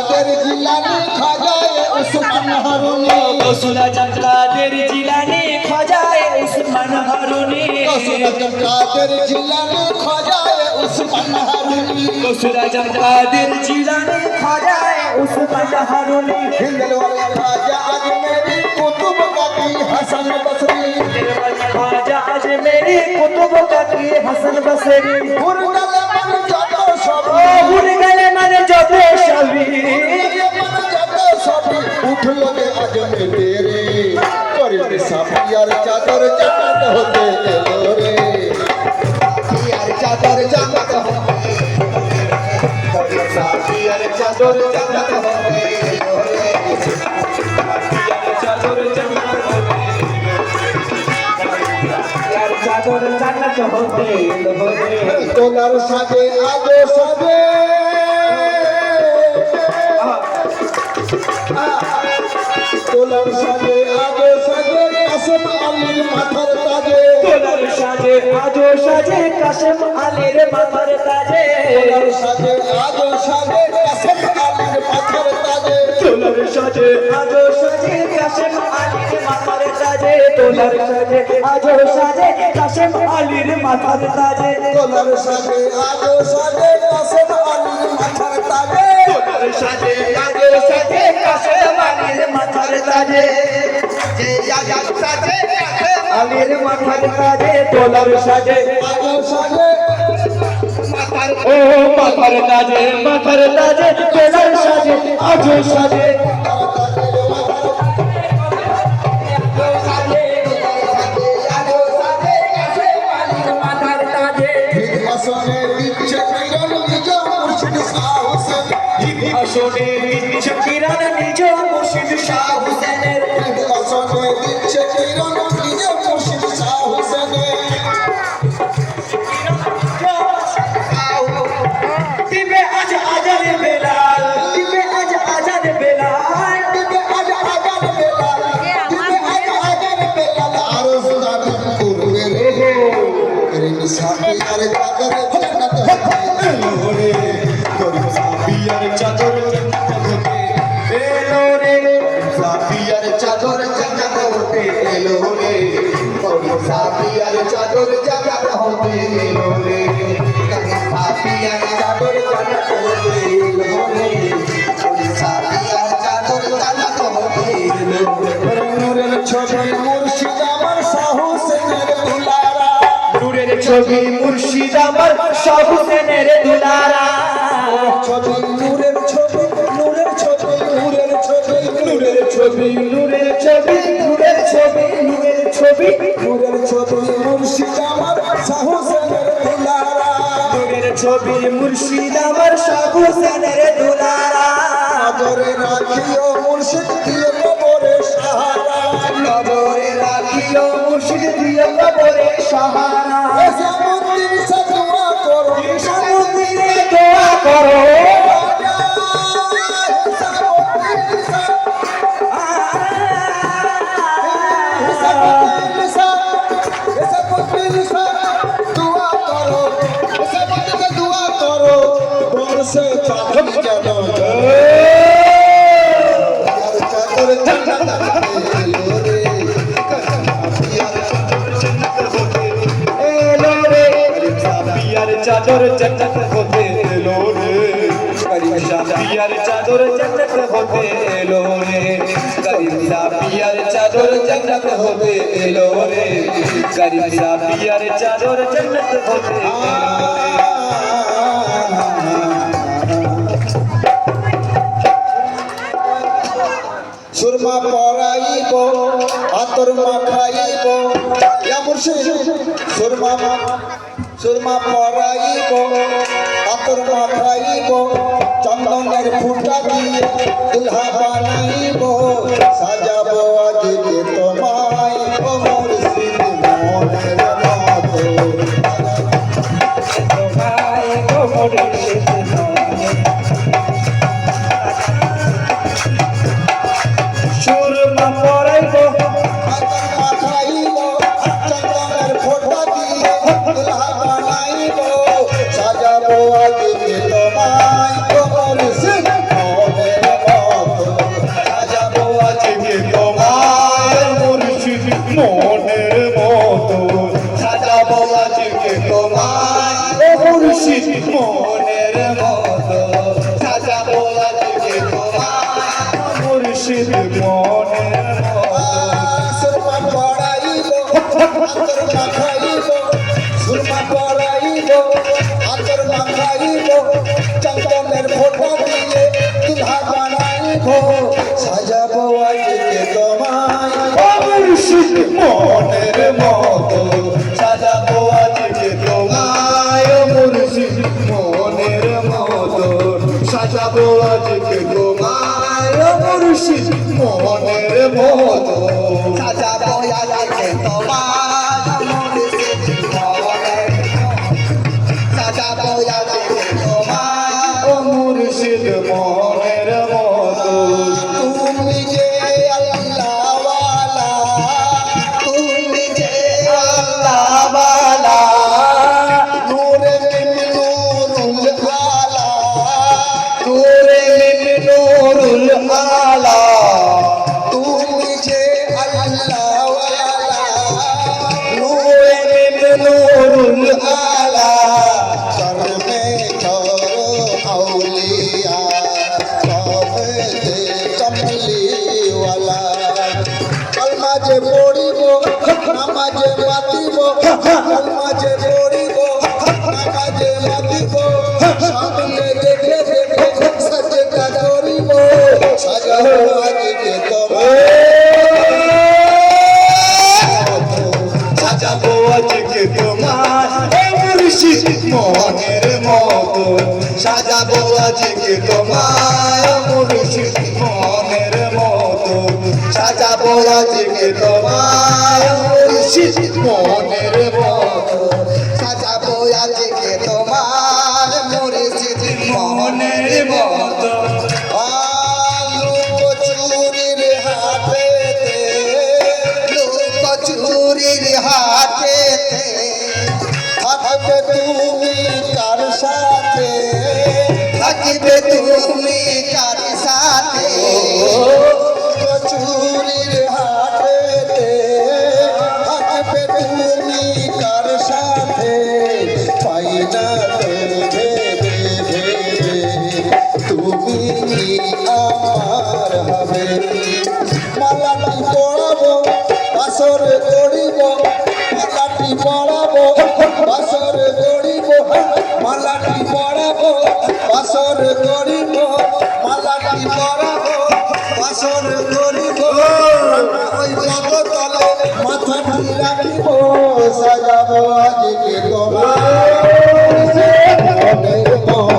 কাদের জিলানি খাজায়ে উসমান হারুনি গৌসুল আজম কাদের জিলানি খাজায়ে উসমান হারুনি গৌসুল আজম কাদের জিলানি খাজায়ে উসমান হারুনি গৌসুল আজম কাদের জিলানি খাজায়ে উসমান হারুনি হিন্দলওয়ালা খাজা আজমেরি কুতুব কাকি হাসান বসরি খাজা আজমেরি কুতুব কাকি হাসান বসরি মুরগালে মন যত সবই ভুলে গেলে মানে যত সবই মন যত সবই উঠলো রে আজমেরি রে করে সাফিয়ার চাদর জান্নাত হতে এলো রে সাফিয়ার চাদর জান্নাত হতে সাফিয়ার চাদর জান্নাত হতে এলো রে সাফিয়ার চাদর জান্নাত হতে সাফিয়ার চাদর জান্নাত হতে এলো রে তোলার সাজে আজো সাজে তোলার সাজে আজো সাজে কাসম আলীর মাথার তাজে তোলার সাজে আজো সাজে কাশেম আলীর মাথার তাজে তোলার সাজে আজো সাজে কাসম আলীর মাথার তাজে তোলার সাজে আজো সাজে কাশেম আলীর মাথার তাজে তোলার সাজে আজো সাজে কাশেম আলীর মাথার তাজে তোলার সাজে আজো সাজে কাসম আলীর মাথার তাজে তোলার সাজে আজো সাজে কাশেম আলীর মাথার তাজে যে আজো সাজে আলীর মাথার তাজে তোলার সাজে আজো সাজে ও মাথার তাজে তোলার সাজে আজো সাজে আসনে দিচ্ছে কিরণ নিজ মুর্শিদ শাহ হোসেন আসনে দিচ্ছে কিরণ নিজ মুর্শিদ শাহ হোসেনের আসনে দিচ্ছে কিরণ নিজ মুর্শিদ শাহ হোসেনের দিবে আজ আজান বেলাল দিবে আজ আজান বেলাল দিবে আজ আজান বেলাল দিবে আজ আজান বেলাল আরজ দাবি করবে রে করিম সাফিয়ার চাদর জান্নাত হতে এলো রে করিম সাফিয়ার চাদর জান্নাত হতে এলো রে সাফিয়ার চাদর জান্নাত হতে এলো রে করিম সাফিয়ার চাদর জান্নাত হতে এলো রে করিম সাফিয়ার চাদর জান্নাত হতে এলো রে করিম সাফিয়ার চাদর জান্নাত হতে এলো রে নূরের ছবি মুর্শিদ আমার শাহ হোসেনের দুলারা নূরের ছবি মুর্শিদ আমার শাহ হোসেনের দুলারা ছবি নূরের ছবি নূরের ছবি নূরের ছবি নূরের ছবি নূরের ছবি নূরের ছবি নূরের ছবি নূরের ছবি মুর্শিদ আমার শাহ হোসেনের দুলারা নূরের ছবি মুর্শিদ আমার শাহ হোসেনের দুলারা নজরে রাখিও মুর্শিদ দিয়ে কবরে সাহারা নজরে রাখিও মুর্শিদ দিয়ে কবরে সাহারা এসামুদ্দিন সে দোয়া করো সমুদ্রে দোয়া করো से चादर जानो चादर जन्नत एलो रे एलो रे साफियार चादर जन्नत होते एलो रे साफियार चादर जन्नत होते एलो रे गरीब साफियार चादर जन्नत होते एलो रे गरीब साफियार चादर जन्नत होते एलो रे सुरमा पराइब आतर माखाइब या मुर्शिद सुरमा पराइब आतर माखाइब चंदनेर फुटा दिए दुल्हा बानाइब साजाबो आजिके तोमाय ओ मुर्शिद मोनेर मतो तोमाय ओ मुर्शिद সাজাবো আজকে তোমায় মুর্শিদ মনের মতো সাজাবো আজকে তোমায় মুর্শিদ মনের সাজাবো আজকে তোমায় ও মুর্শিদ মনের মতো তুমি যে আল্লাহ ওয়ালা তুমি যে আল্লাহ ওয়ালা নূরে মিন নূরুল আলা নূরে মিন নূরুল আলা তুমি যে আল্লাহ ওয়ালা নূরে মিন নূরুল আলা করমে করো আউলিয়া কবে কমলি ওয়ালা কলমা যে পড়িব নামাজে মাতিব কলমা যে পড়িব নামাজে মাতিব সামনে দেখে দেখে সজদা করিব সাজাবো আজকে তোমায় সাজাবো আজকে তোমার মুর্শিদ মনের মতো সাজাবো আজকে তোমার মুর্শিদ মনের মতো সাজাবো আজকে তোমার মুর্শিদ মনের মতো সাজাবো আজকে তোমার মুর্শিদ মনের মতো আলু কচুরির হাটেতে কচুরির হাটেতে থাকবে তুমি কার সাথে থাকবে তুমি কার সাথে কচুরির হাটেতে থাকবে তুমি কার সাথে পাই না ভেবে ভেবে তুমি কি আমার হবে মালাটি পড়াবো বাসর গড়িব মালাটি পড়াবো বাসর গড়িব মালাটি পড়াবো বাসর গড়িব মালাটি পড়াবো বাসর গড়িব ওই পদ তলে মাথাটি রাখিব সাজাবো আজকে তোমার মনের মতো